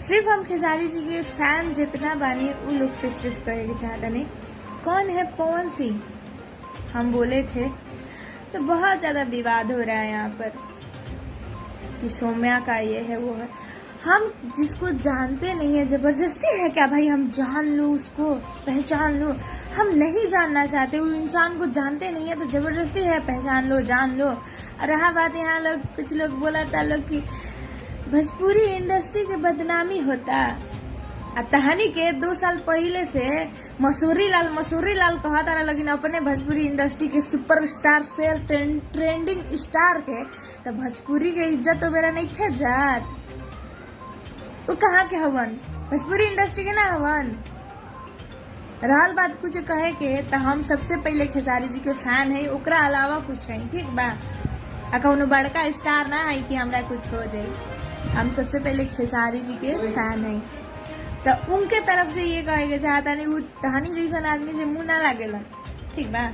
सिर्फ हम खेसारी जी के फैन जितना बानी उन लोग से सिर्फ कहे के चाहता नहीं कौन है पवन सिंह। हम बोले थे तो बहुत ज्यादा विवाद हो रहा है यहाँ पर कि सौम्या का ये है वो है। हम जिसको जानते नहीं है जबरदस्ती है क्या भाई हम जान लो उसको पहचान लो। हम नहीं जानना चाहते वो इंसान को जानते नहीं है तो जबरदस्ती है पहचान लो जान लो। रहा बात यहाँ लोग कुछ लोग बोला था लोग कि भोजपुरी इंडस्ट्री के बदनामी होता तहानी के 2 साल पहले से मसूरी लाल कहता रहा लेकिन अपने भोजपुरी इंडस्ट्री के सुपरस्टार से ट्रेंडिंग स्टार के तो भोजपुरी के इज्जत तो मेरा नहीं थे जात। वो कहाँ के हवन भोजपुरी इंडस्ट्री के ना हवन। रहल बात कुछ कहे के तो हम सबसे पहले खेसारी जी के फैन है ओकरा अलावा कुछ है ठीक बा कौनो बड़का स्टार ना है कि हमरा कुछ हो जाए। हम सबसे पहले खेसारी जी के फैन है तो उनके तरफ से ये कहे के चाहता नहीं वो तहानी जैसा आदमी से मुंह ना लागेला ठीक बा।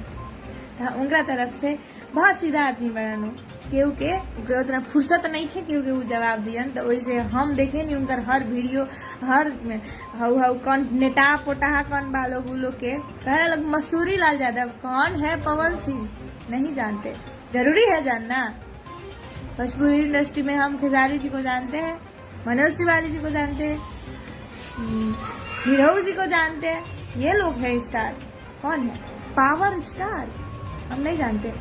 उनका तरफ से बहुत सीधा आदमी बनू केहू के उतना फुर्सत नहीं थे केहू के वो जवाब दियन तो वैसे हम देखे नहीं उनकर हर वीडियो हर हाउ कौन नेता पोटाहा कौन बालोग लोग के कहे लग मसूरी लाल यादव कौन है पवन सिंह नहीं जानते। जरूरी है जानना। भोजपुरी इंडस्ट्री में हम खेसारी जी को जानते हैं मनोज तिवारी जी को जानते हैं हीरो जी को जानते हैं ये लोग हैं स्टार। कौन है पावर स्टार हम नहीं जानते।